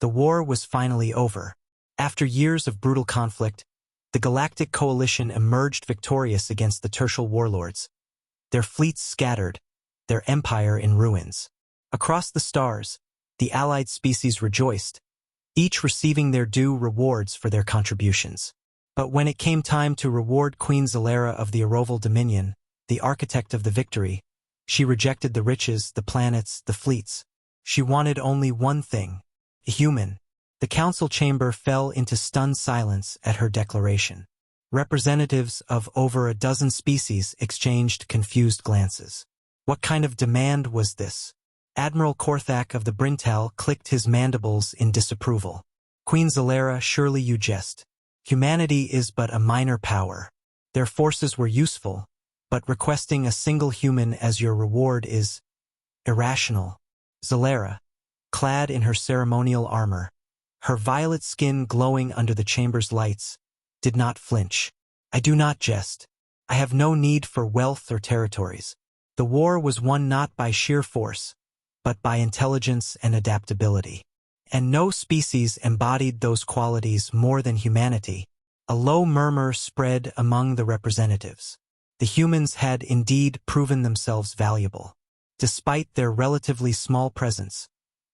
The war was finally over. After years of brutal conflict, the Galactic Coalition emerged victorious against the tertial warlords, their fleets scattered, their empire in ruins. Across the stars, the allied species rejoiced, each receiving their due rewards for their contributions. But when it came time to reward Queen Zalera of the Aroval Dominion, the architect of the victory, she rejected the riches, the planets, the fleets. She wanted only one thing: a human. The council chamber fell into stunned silence at her declaration. Representatives of over a dozen species exchanged confused glances. What kind of demand was this? Admiral Korthak of the Brintal clicked his mandibles in disapproval. Queen Zalera, surely you jest. Humanity is but a minor power. Their forces were useful, but requesting a single human as your reward is irrational. Zalera, clad in her ceremonial armor, her violet skin glowing under the chamber's lights, did not flinch. I do not jest. I have no need for wealth or territories. The war was won not by sheer force, but by intelligence and adaptability. And no species embodied those qualities more than humanity. A low murmur spread among the representatives. The humans had indeed proven themselves valuable. Despite their relatively small presence,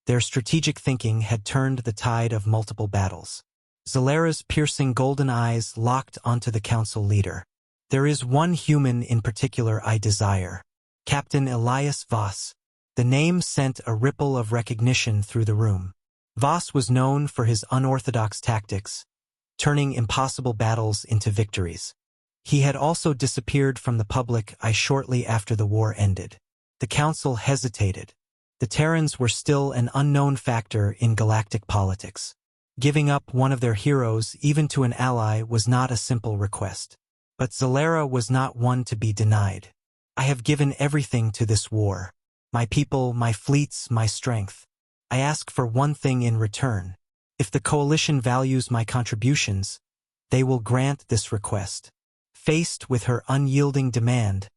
their strategic thinking had turned the tide of multiple battles. Zalera's piercing golden eyes locked onto the council leader. There is one human in particular I desire. Captain Elias Voss. The name sent a ripple of recognition through the room. Voss was known for his unorthodox tactics, turning impossible battles into victories. He had also disappeared from the public eye shortly after the war ended. The council hesitated. The Terrans were still an unknown factor in galactic politics. Giving up one of their heroes even to an ally was not a simple request. But Zalera was not one to be denied. I have given everything to this war. My people, my fleets, my strength. I ask for one thing in return. If the coalition values my contributions, they will grant this request. Faced with her unyielding demand,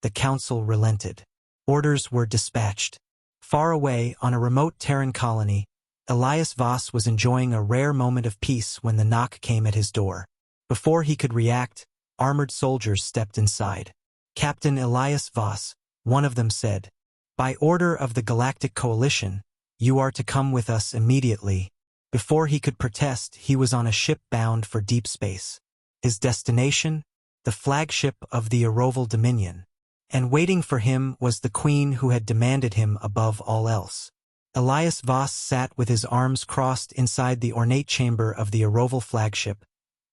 the council relented. Orders were dispatched. Far away on a remote Terran colony, Elias Voss was enjoying a rare moment of peace when the knock came at his door. Before he could react, armored soldiers stepped inside. Captain Elias Voss, one of them said, "By order of the Galactic Coalition, you are to come with us immediately." Before he could protest, he was on a ship bound for deep space. His destination? The flagship of the Aroval Dominion. And waiting for him was the queen who had demanded him above all else. Elias Voss sat with his arms crossed inside the ornate chamber of the Aroval flagship,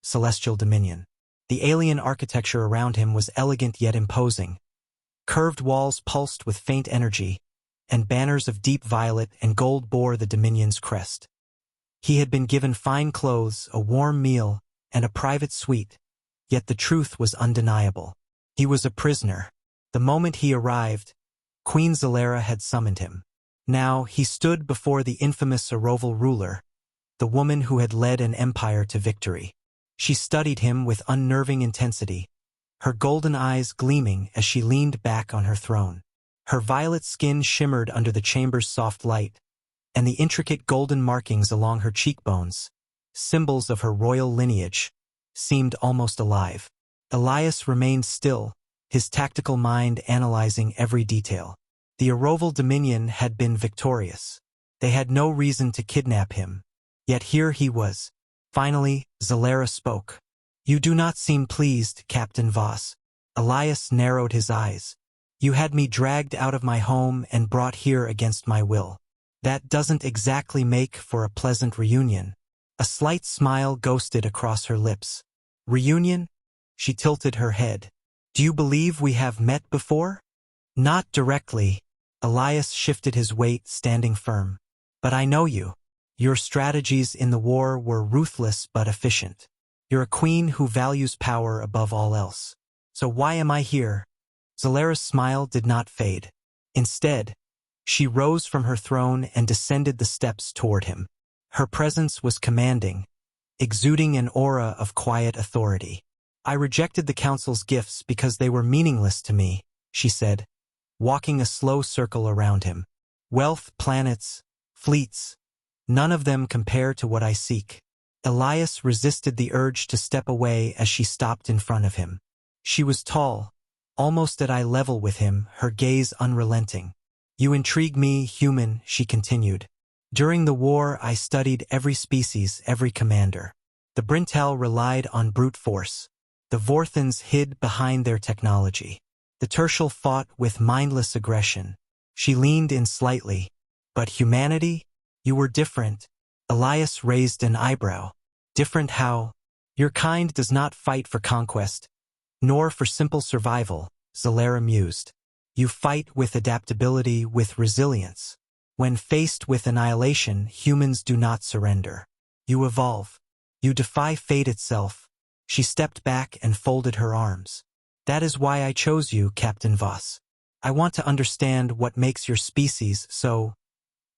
Celestial Dominion. The alien architecture around him was elegant yet imposing. Curved walls pulsed with faint energy, and banners of deep violet and gold bore the Dominion's crest. He had been given fine clothes, a warm meal, and a private suite, yet the truth was undeniable. He was a prisoner. The moment he arrived, Queen Zalera had summoned him. Now he stood before the infamous Aroval ruler, the woman who had led an empire to victory. She studied him with unnerving intensity, her golden eyes gleaming as she leaned back on her throne. Her violet skin shimmered under the chamber's soft light, and the intricate golden markings along her cheekbones, symbols of her royal lineage, seemed almost alive. Elias remained still, his tactical mind analyzing every detail. The Aroval Dominion had been victorious. They had no reason to kidnap him. Yet here he was. Finally, Zalera spoke. "You do not seem pleased, Captain Voss." Elias narrowed his eyes. "You had me dragged out of my home and brought here against my will. That doesn't exactly make for a pleasant reunion." A slight smile ghosted across her lips. "Reunion?" She tilted her head. "Do you believe we have met before?" "Not directly." Elias shifted his weight, standing firm. "But I know you. Your strategies in the war were ruthless but efficient. You're a queen who values power above all else. So why am I here?" Zalera's smile did not fade. Instead, she rose from her throne and descended the steps toward him. Her presence was commanding, exuding an aura of quiet authority. "I rejected the council's gifts because they were meaningless to me," she said, walking a slow circle around him. "Wealth, planets, fleets, None of them compare to what I seek. Elias resisted the urge to step away as she stopped in front of him. She was tall, almost at eye level with him, her gaze unrelenting. You intrigue me, human, she continued. During the war, I studied every species, every commander. The Brintel relied on brute force. The Vorthans hid behind their technology. The Tertial fought with mindless aggression. She leaned in slightly. But humanity? You were different. Elias raised an eyebrow. Different how? Your kind does not fight for conquest, nor for simple survival, Zalera mused. You fight with adaptability, with resilience. When faced with annihilation, humans do not surrender. You evolve. You defy fate itself. She stepped back and folded her arms. That is why I chose you, Captain Voss. I want to understand what makes your species so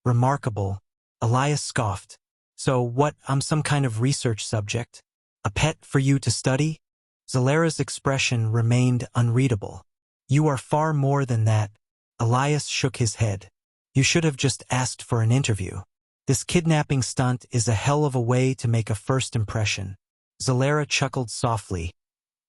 remarkable. Elias scoffed. So what, I'm some kind of research subject? A pet for you to study? Zalera's expression remained unreadable. You are far more than that. Elias shook his head. You should have just asked for an interview. This kidnapping stunt is a hell of a way to make a first impression. Zalera chuckled softly,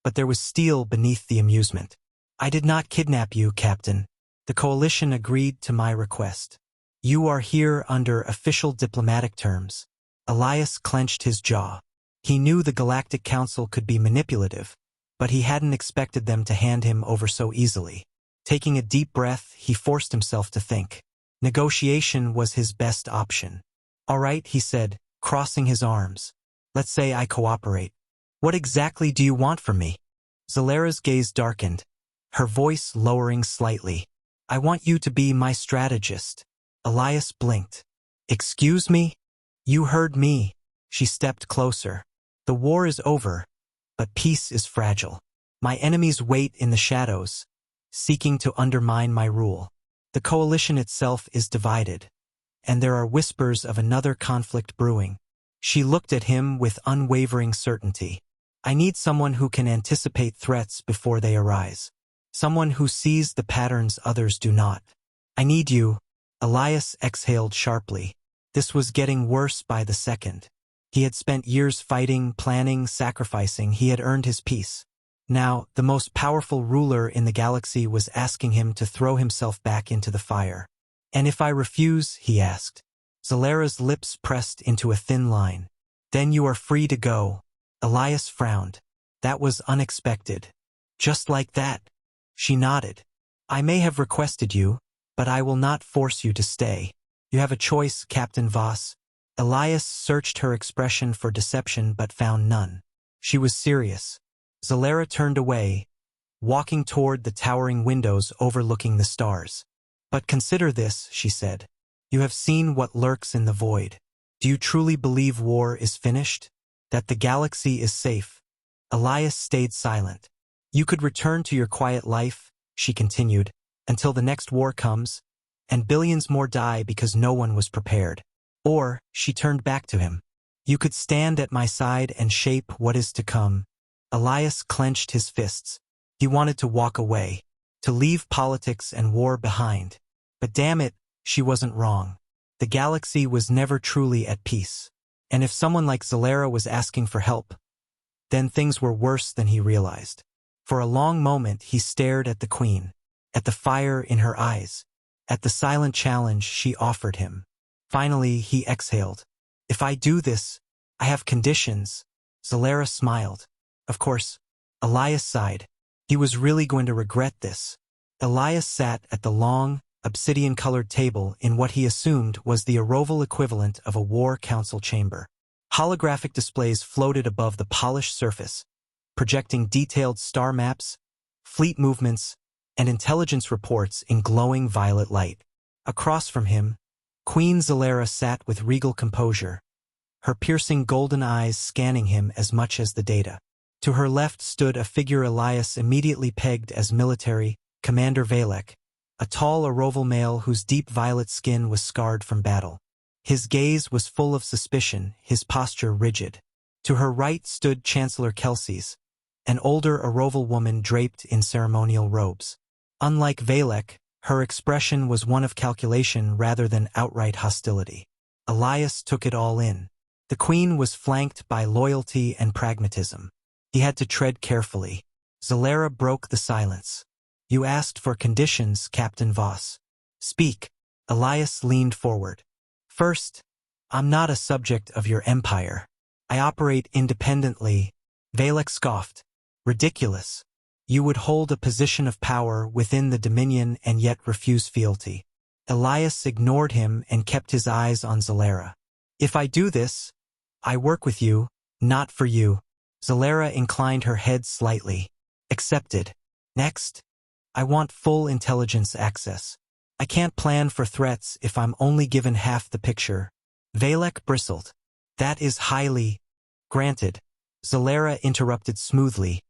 but there was steel beneath the amusement. I did not kidnap you, Captain. The coalition agreed to my request. You are here under official diplomatic terms. Elias clenched his jaw. He knew the Galactic Council could be manipulative, but he hadn't expected them to hand him over so easily. Taking a deep breath, he forced himself to think. Negotiation was his best option. All right, he said, crossing his arms. Let's say I cooperate. What exactly do you want from me? Zalera's gaze darkened, her voice lowering slightly. I want you to be my strategist. Elias blinked. Excuse me? You heard me. She stepped closer. The war is over, but peace is fragile. My enemies wait in the shadows, seeking to undermine my rule. The coalition itself is divided, and there are whispers of another conflict brewing. She looked at him with unwavering certainty. I need someone who can anticipate threats before they arise. Someone who sees the patterns others do not. I need you. Elias exhaled sharply. This was getting worse by the second. He had spent years fighting, planning, sacrificing. He had earned his peace. Now, the most powerful ruler in the galaxy was asking him to throw himself back into the fire. And if I refuse, he asked. Zalera's lips pressed into a thin line. Then you are free to go. Elias frowned. That was unexpected. Just like that. She nodded. I may have requested you, but I will not force you to stay. You have a choice, Captain Voss. Elias searched her expression for deception but found none. She was serious. Zalera turned away, walking toward the towering windows overlooking the stars. But consider this, she said. You have seen what lurks in the void. Do you truly believe war is finished? That the galaxy is safe? Elias stayed silent. You could return to your quiet life, she continued, until the next war comes, and billions more die because no one was prepared. Or, she turned back to him. You could stand at my side and shape what is to come. Elias clenched his fists. He wanted to walk away, to leave politics and war behind. But damn it, she wasn't wrong. The galaxy was never truly at peace. And if someone like Zalera was asking for help, then things were worse than he realized. For a long moment he stared at the Queen, at the fire in her eyes, at the silent challenge she offered him. Finally he exhaled. If I do this, I have conditions. Zalera smiled. Of course. Elias sighed. He was really going to regret this. Elias sat at the long, obsidian-colored table in what he assumed was the Aroval equivalent of a war council chamber. Holographic displays floated above the polished surface, projecting detailed star maps, fleet movements, and intelligence reports in glowing violet light. Across from him, Queen Zalera sat with regal composure, her piercing golden eyes scanning him as much as the data. To her left stood a figure Elias immediately pegged as military, Commander Valek, a tall Aroval male whose deep violet skin was scarred from battle. His gaze was full of suspicion, his posture rigid. To her right stood Chancellor Kelsey's, an older Aroval woman draped in ceremonial robes. Unlike Valek, her expression was one of calculation rather than outright hostility. Elias took it all in. The Queen was flanked by loyalty and pragmatism. He had to tread carefully. Zalera broke the silence. "You asked for conditions, Captain Voss. Speak." Elias leaned forward. "First, I'm not a subject of your empire. I operate independently." Valek scoffed. "Ridiculous. You would hold a position of power within the Dominion and yet refuse fealty." Elias ignored him and kept his eyes on Zalera. "If I do this, I work with you, not for you." Zalera inclined her head slightly. "Accepted. Next, I want full intelligence access. I can't plan for threats if I'm only given half the picture." Valek bristled. "That is highly—" "Granted." Zalera interrupted smoothly,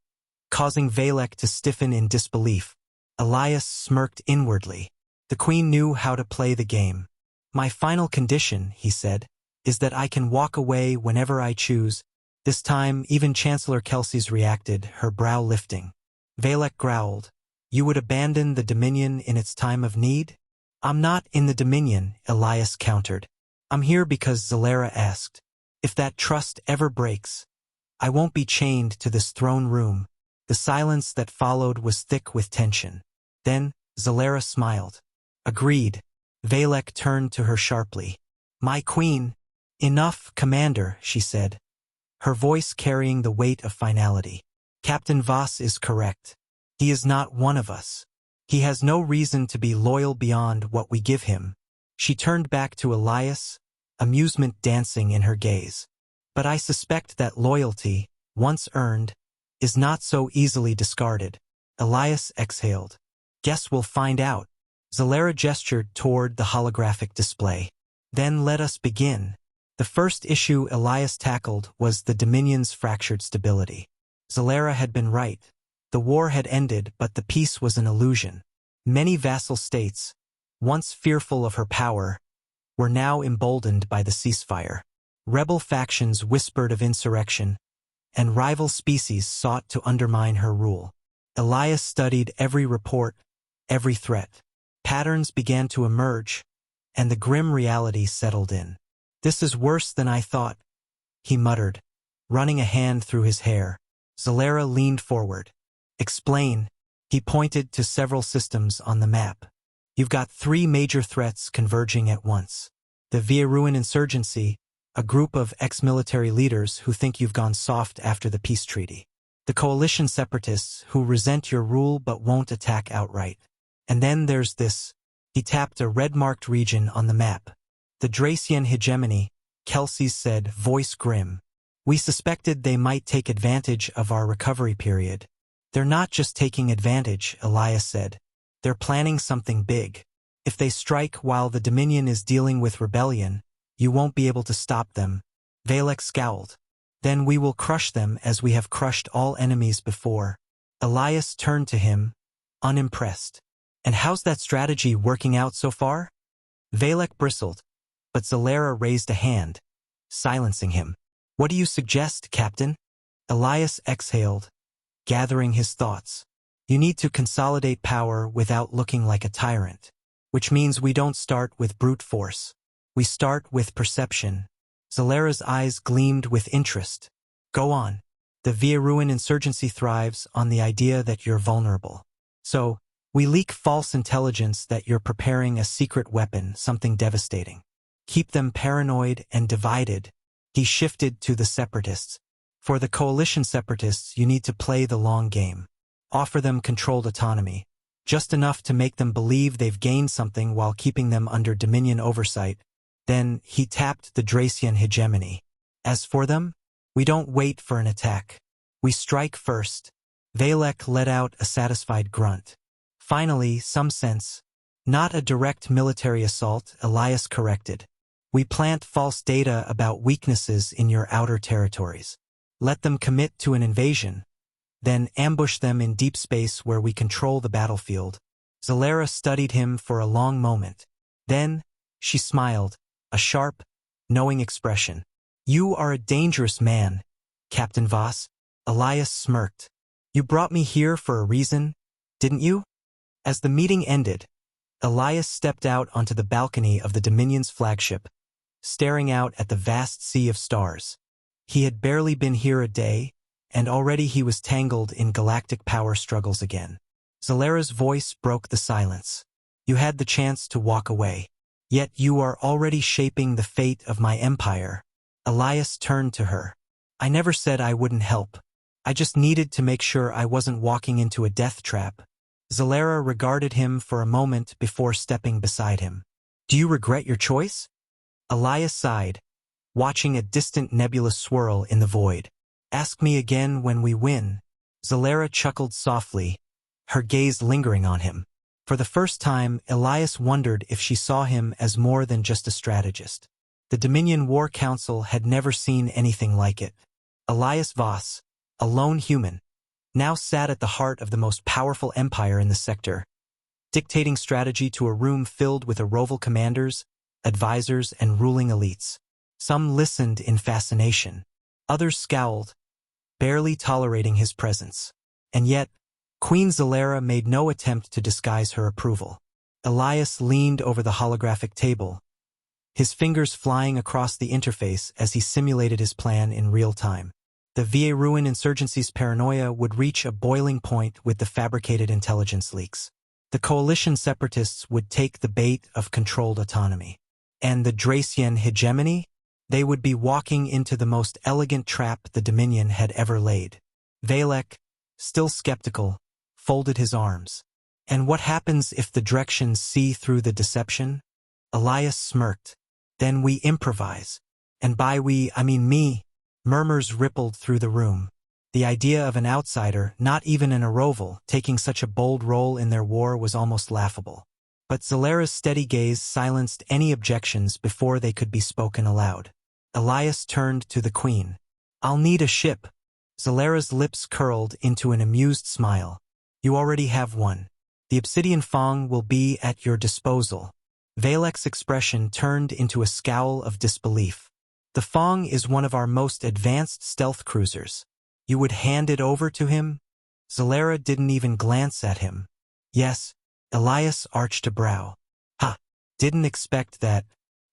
causing Valek to stiffen in disbelief. Elias smirked inwardly. The Queen knew how to play the game. "My final condition," he said, "is that I can walk away whenever I choose." This time, even Chancellor Kelsey's reacted, her brow lifting. Valek growled. "You would abandon the Dominion in its time of need?" "I'm not in the Dominion," Elias countered. "I'm here because Zalera asked. If that trust ever breaks, I won't be chained to this throne room." The silence that followed was thick with tension. Then, Zalera smiled. "Agreed." Valek turned to her sharply. "My queen." "Enough, Commander," she said, her voice carrying the weight of finality. "Captain Voss is correct. He is not one of us. He has no reason to be loyal beyond what we give him." She turned back to Elias, amusement dancing in her gaze. "But I suspect that loyalty, once earned, is not so easily discarded." Elias exhaled. "Guess we'll find out." Zalera gestured toward the holographic display. "Then let us begin." The first issue Elias tackled was the Dominion's fractured stability. Zalera had been right. The war had ended, but the peace was an illusion. Many vassal states, once fearful of her power, were now emboldened by the ceasefire. Rebel factions whispered of insurrection, and rival species sought to undermine her rule. Elias studied every report, every threat. Patterns began to emerge, and the grim reality settled in. "This is worse than I thought," he muttered, running a hand through his hair. Zalera leaned forward. "Explain." He pointed to several systems on the map. "You've got 3 major threats converging at once. The Villaruin insurgency, a group of ex-military leaders who think you've gone soft after the peace treaty. The coalition separatists who resent your rule but won't attack outright. And then there's this." He tapped a red-marked region on the map. "The Dracian hegemony," Kelsey said, voice grim. "We suspected they might take advantage of our recovery period." "They're not just taking advantage," Elias said. "They're planning something big. If they strike while the Dominion is dealing with rebellion, you won't be able to stop them." Valek scowled. "Then we will crush them as we have crushed all enemies before." Elias turned to him, unimpressed. "And how's that strategy working out so far?" Valek bristled, but Zalera raised a hand, silencing him. "What do you suggest, Captain?" Elias exhaled, gathering his thoughts. "You need to consolidate power without looking like a tyrant. Which means we don't start with brute force. We start with perception." Zalera's eyes gleamed with interest. "Go on." "The Villaruin insurgency thrives on the idea that you're vulnerable. So, we leak false intelligence that you're preparing a secret weapon, something devastating. Keep them paranoid and divided." He shifted to the separatists. "For the coalition separatists, you need to play the long game. Offer them controlled autonomy, just enough to make them believe they've gained something while keeping them under Dominion oversight." Then he tapped the Dracian hegemony. "As for them, we don't wait for an attack. We strike first." Valek let out a satisfied grunt. "Finally, some sense. Not a direct military assault," Elias corrected. "We plant false data about weaknesses in your outer territories. Let them commit to an invasion, then ambush them in deep space where we control the battlefield." Zalera studied him for a long moment. Then, she smiled, a sharp, knowing expression. "You are a dangerous man, Captain Voss." Elias smirked. "You brought me here for a reason, didn't you?" As the meeting ended, Elias stepped out onto the balcony of the Dominion's flagship, staring out at the vast sea of stars. He had barely been here a day, and already he was tangled in galactic power struggles again. Zalera's voice broke the silence. You had the chance to walk away. Yet you are already shaping the fate of my empire. Elias turned to her. I never said I wouldn't help. I just needed to make sure I wasn't walking into a death trap. Zalera regarded him for a moment before stepping beside him. Do you regret your choice? Elias sighed, watching a distant nebulous swirl in the void. Ask me again when we win. Zalera chuckled softly, her gaze lingering on him. For the first time, Elias wondered if she saw him as more than just a strategist. The Dominion War Council had never seen anything like it. Elias Voss, a lone human, now sat at the heart of the most powerful empire in the sector, dictating strategy to a room filled with Aroval commanders, advisors, and ruling elites. Some listened in fascination. Others scowled, barely tolerating his presence. And yet, Queen Zalera made no attempt to disguise her approval. Elias leaned over the holographic table, his fingers flying across the interface as he simulated his plan in real time. The VA Ruin insurgency's paranoia would reach a boiling point with the fabricated intelligence leaks. The coalition separatists would take the bait of controlled autonomy. And the Dracian hegemony? They would be walking into the most elegant trap the Dominion had ever laid. Valek, still skeptical, folded his arms. And what happens if the directions see through the deception? Elias smirked. Then we improvise. And by we, I mean me. Murmurs rippled through the room. The idea of an outsider, not even an Aroval, taking such a bold role in their war was almost laughable. But Zalera's steady gaze silenced any objections before they could be spoken aloud. Elias turned to the queen. I'll need a ship. Zalera's lips curled into an amused smile. You already have one. The Obsidian Fong will be at your disposal. Valek's expression turned into a scowl of disbelief. The Fong is one of our most advanced stealth cruisers. You would hand it over to him? Zalera didn't even glance at him. Yes. Elias arched a brow. Ha! Didn't expect that.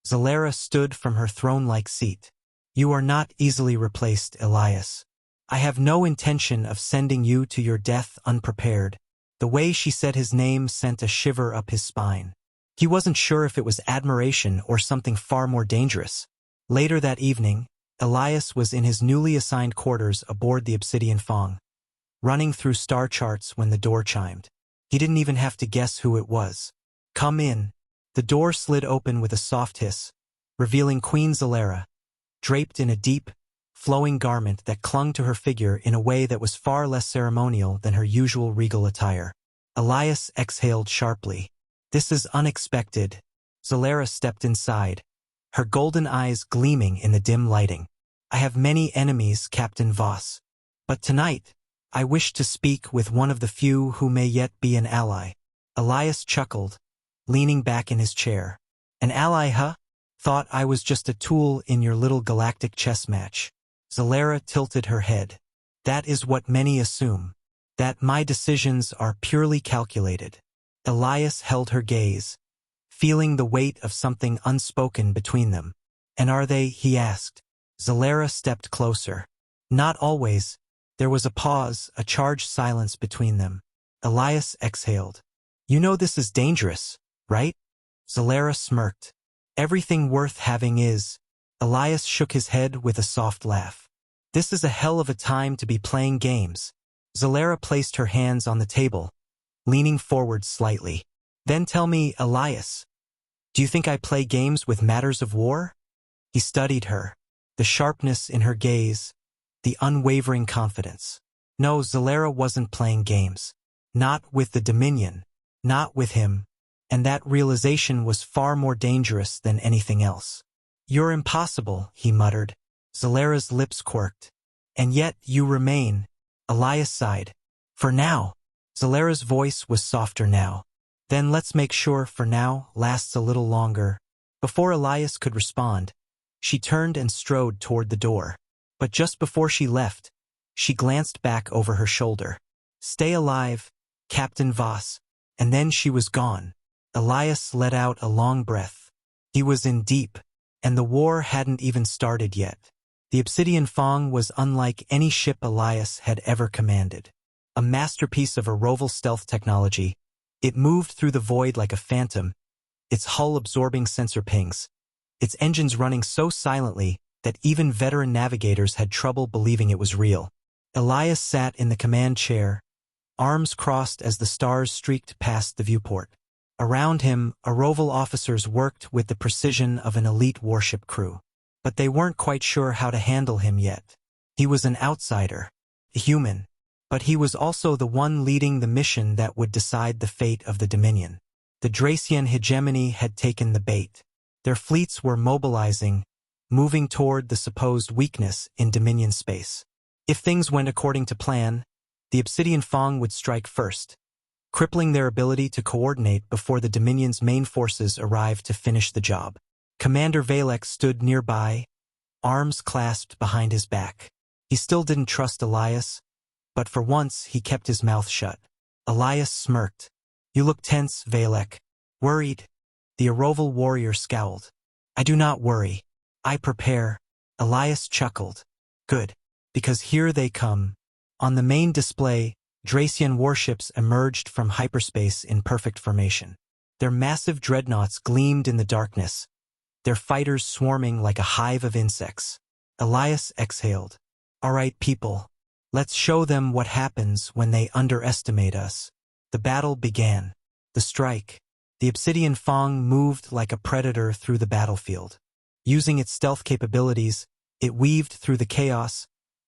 Zalera stood from her throne-like seat. You are not easily replaced, Elias. I have no intention of sending you to your death unprepared. The way she said his name sent a shiver up his spine. He wasn't sure if it was admiration or something far more dangerous. Later that evening, Elias was in his newly assigned quarters aboard the Obsidian Fong, running through star charts when the door chimed. He didn't even have to guess who it was. Come in. The door slid open with a soft hiss, revealing Queen Zalera, draped in a deep, flowing garment that clung to her figure in a way that was far less ceremonial than her usual regal attire. Elias exhaled sharply. This is unexpected. Zalera stepped inside, her golden eyes gleaming in the dim lighting. I have many enemies, Captain Voss. But tonight, I wish to speak with one of the few who may yet be an ally. Elias chuckled, leaning back in his chair. An ally, huh? Thought I was just a tool in your little galactic chess match. Zalera tilted her head. That is what many assume. That my decisions are purely calculated. Elias held her gaze, feeling the weight of something unspoken between them. And are they? He asked. Zalera stepped closer. Not always. There was a pause, a charged silence between them. Elias exhaled. You know this is dangerous, right? Zalera smirked. Everything worth having is. Elias shook his head with a soft laugh. This is a hell of a time to be playing games. Zalera placed her hands on the table, leaning forward slightly. Then tell me, Elias, do you think I play games with matters of war? He studied her, the sharpness in her gaze, the unwavering confidence. No, Zalera wasn't playing games. Not with the Dominion, not with him, and that realization was far more dangerous than anything else. You're impossible, he muttered. Zalera's lips quirked. And yet you remain. Elias sighed. For now. Zalera's voice was softer now. Then let's make sure for now lasts a little longer. Before Elias could respond, she turned and strode toward the door. But just before she left, she glanced back over her shoulder. Stay alive, Captain Voss. And then she was gone. Elias let out a long breath. He was in deep, and the war hadn't even started yet. The Obsidian Fong was unlike any ship Elias had ever commanded. A masterpiece of Aroval stealth technology, it moved through the void like a phantom, its hull absorbing sensor pings, its engines running so silently that even veteran navigators had trouble believing it was real. Elias sat in the command chair, arms crossed as the stars streaked past the viewport. Around him, Aroval officers worked with the precision of an elite warship crew. But they weren't quite sure how to handle him yet. He was an outsider, a human, but he was also the one leading the mission that would decide the fate of the Dominion. The Dracian hegemony had taken the bait. Their fleets were mobilizing, moving toward the supposed weakness in Dominion space. If things went according to plan, the Obsidian Fong would strike first, crippling their ability to coordinate before the Dominion's main forces arrived to finish the job. Commander Valek stood nearby, arms clasped behind his back. He still didn't trust Elias, but for once he kept his mouth shut. Elias smirked. "You look tense, Valek." "Worried?" The Aroval warrior scowled. "I do not worry. I prepare." Elias chuckled. "Good, because here they come." On the main display, Dracian warships emerged from hyperspace in perfect formation. Their massive dreadnoughts gleamed in the darkness, their fighters swarming like a hive of insects. Elias exhaled. "All right, people. Let's show them what happens when they underestimate us." The battle began. The strike. The Obsidian Fong moved like a predator through the battlefield. Using its stealth capabilities, it weaved through the chaos,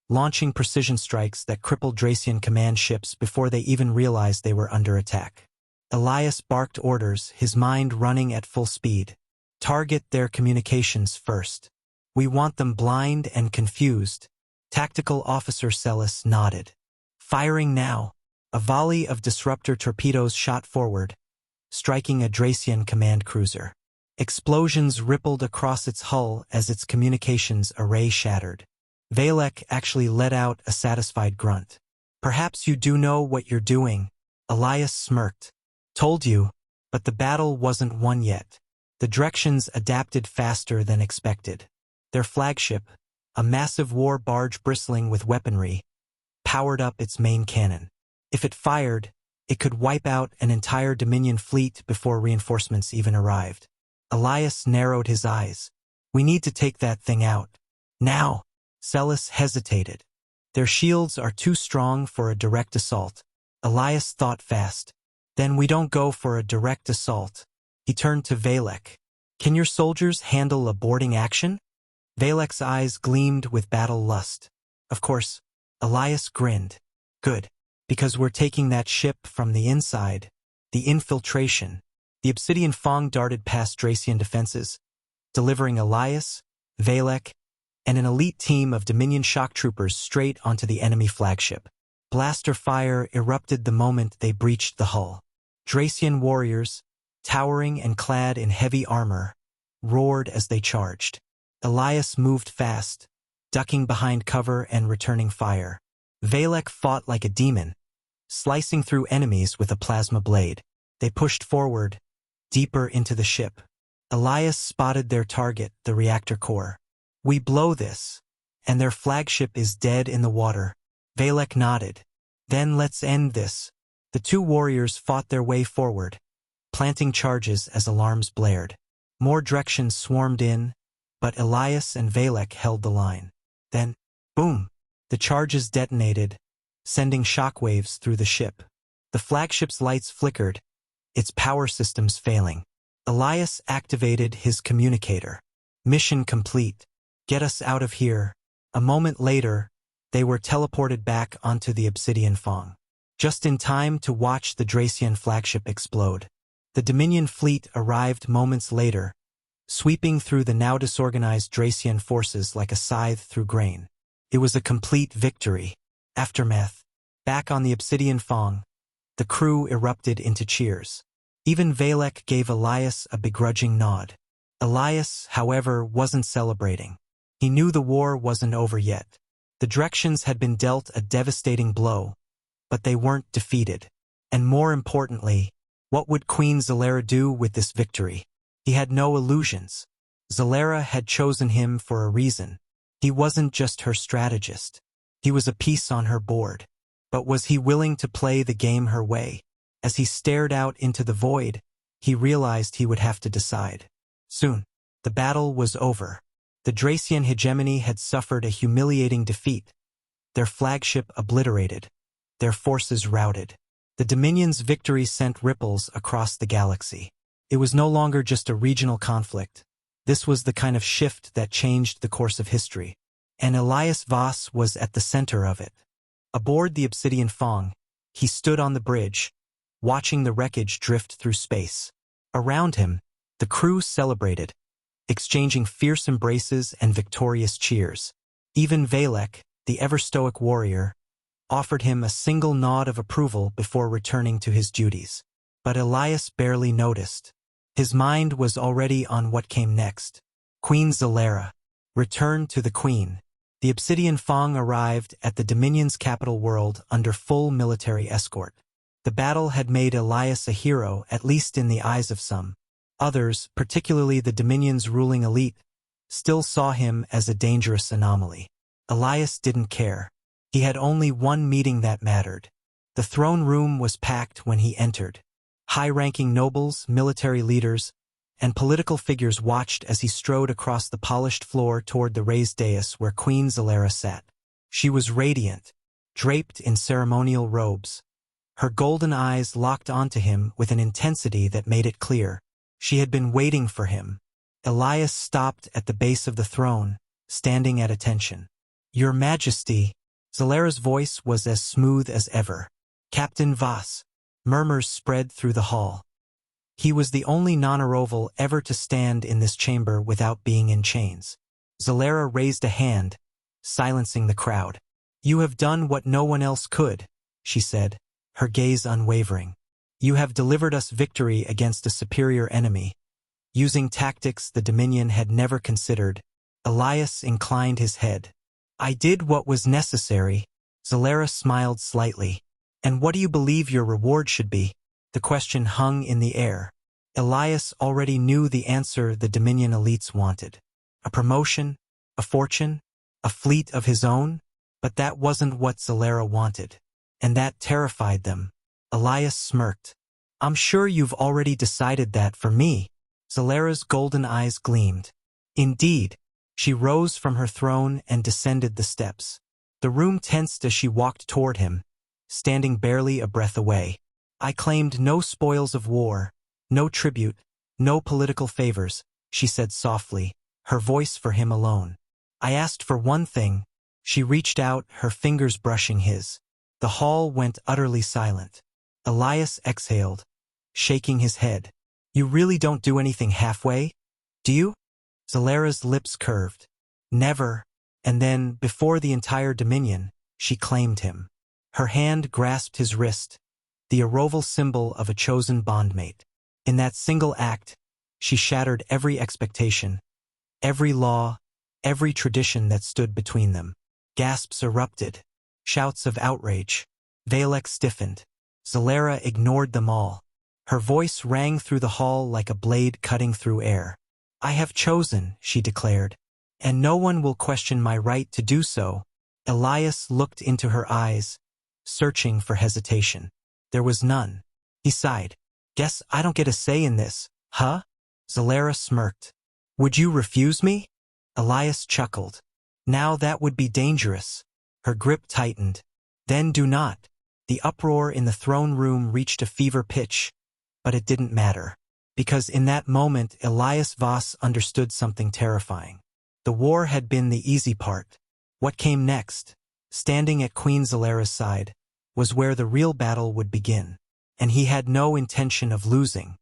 launching precision strikes that crippled Dracian command ships before they even realized they were under attack. Elias barked orders, his mind running at full speed. "Target their communications first. We want them blind and confused." Tactical Officer Celis nodded. "Firing now." A volley of disruptor torpedoes shot forward, striking a Dracian command cruiser. Explosions rippled across its hull as its communications array shattered. Valek actually let out a satisfied grunt. "Perhaps you do know what you're doing." Elias smirked. "Told you, but the battle wasn't won yet." The Drexians adapted faster than expected. Their flagship, a massive war barge bristling with weaponry, powered up its main cannon. If it fired, it could wipe out an entire Dominion fleet before reinforcements even arrived. Elias narrowed his eyes. "We need to take that thing out. Now." Celis hesitated. "Their shields are too strong for a direct assault." Elias thought fast. "Then we don't go for a direct assault." He turned to Valek. "Can your soldiers handle a boarding action?" Valek's eyes gleamed with battle lust. "Of course." Elias grinned. "Good, because we're taking that ship from the inside." The infiltration. The Obsidian Fong darted past Dracian defenses, delivering Elias, Valek, and an elite team of Dominion shock troopers straight onto the enemy flagship. Blaster fire erupted the moment they breached the hull. Dracian warriors, towering and clad in heavy armor, roared as they charged. Elias moved fast, ducking behind cover and returning fire. Valek fought like a demon, slicing through enemies with a plasma blade. They pushed forward, deeper into the ship. Elias spotted their target, the reactor core. "We blow this, and their flagship is dead in the water." Valek nodded. "Then let's end this." The two warriors fought their way forward, planting charges as alarms blared. More Drexians swarmed in, but Elias and Valek held the line. Then, boom! The charges detonated, sending shockwaves through the ship. The flagship's lights flickered, its power systems failing. Elias activated his communicator. "Mission complete. Get us out of here." A moment later, they were teleported back onto the Obsidian Fong, just in time to watch the Dracian flagship explode. The Dominion fleet arrived moments later, sweeping through the now disorganized Dracian forces like a scythe through grain. It was a complete victory. Aftermath. Back on the Obsidian Fong, the crew erupted into cheers. Even Valek gave Elias a begrudging nod. Elias, however, wasn't celebrating. He knew the war wasn't over yet. The Drexians had been dealt a devastating blow, but they weren't defeated. And more importantly, what would Queen Zalera do with this victory? He had no illusions. Zalera had chosen him for a reason. He wasn't just her strategist. He was a piece on her board. But was he willing to play the game her way? As he stared out into the void, he realized he would have to decide. Soon, the battle was over. The Dracian hegemony had suffered a humiliating defeat. Their flagship obliterated. Their forces routed. The Dominion's victory sent ripples across the galaxy. It was no longer just a regional conflict. This was the kind of shift that changed the course of history. And Elias Voss was at the center of it. Aboard the Obsidian Fong, he stood on the bridge, watching the wreckage drift through space. Around him, the crew celebrated, exchanging fierce embraces and victorious cheers. Even Valek, the ever-stoic warrior, offered him a single nod of approval before returning to his duties. But Elias barely noticed. His mind was already on what came next. Queen Zalera. Return to the Queen. The Obsidian Fong arrived at the Dominion's capital world under full military escort. The battle had made Elias a hero, at least in the eyes of some. Others, particularly the Dominion's ruling elite, still saw him as a dangerous anomaly. Elias didn't care. He had only one meeting that mattered. The throne room was packed when he entered. High-ranking nobles, military leaders, and political figures watched as he strode across the polished floor toward the raised dais where Queen Zalera sat. She was radiant, draped in ceremonial robes. Her golden eyes locked onto him with an intensity that made it clear. She had been waiting for him. Elias stopped at the base of the throne, standing at attention. "Your Majesty." Zalera's voice was as smooth as ever. "Captain Voss." Murmurs spread through the hall. He was the only non-Aroval ever to stand in this chamber without being in chains. Zalera raised a hand, silencing the crowd. "You have done what no one else could," she said, her gaze unwavering. "You have delivered us victory against a superior enemy, using tactics the Dominion had never considered." Elias inclined his head. "I did what was necessary." Zalera smiled slightly. "And what do you believe your reward should be?" The question hung in the air. Elias already knew the answer the Dominion elites wanted. A promotion, a fortune, a fleet of his own? But that wasn't what Zalera wanted. And that terrified them. Elias smirked. "I'm sure you've already decided that for me." Zalera's golden eyes gleamed. "Indeed." She rose from her throne and descended the steps. The room tensed as she walked toward him, standing barely a breath away. "I claimed no spoils of war, no tribute, no political favors," she said softly, her voice for him alone. "I asked for one thing." She reached out, her fingers brushing his. The hall went utterly silent. Elias exhaled, shaking his head. "You really don't do anything halfway, do you?" Zalera's lips curved. "Never." And then, before the entire Dominion, she claimed him. Her hand grasped his wrist, the Aroval symbol of a chosen bondmate. In that single act, she shattered every expectation, every law, every tradition that stood between them. Gasps erupted, shouts of outrage. Valek stiffened. Zalera ignored them all. Her voice rang through the hall like a blade cutting through air. "I have chosen," she declared, "and no one will question my right to do so." Elias looked into her eyes, searching for hesitation. There was none. He sighed. "Guess I don't get a say in this, huh?" Zalera smirked. "Would you refuse me?" Elias chuckled. "Now that would be dangerous." Her grip tightened. "Then do not." The uproar in the throne room reached a fever pitch, but it didn't matter. Because in that moment, Elias Voss understood something terrifying. The war had been the easy part. What came next, standing at Queen Zalera's side, was where the real battle would begin. And he had no intention of losing.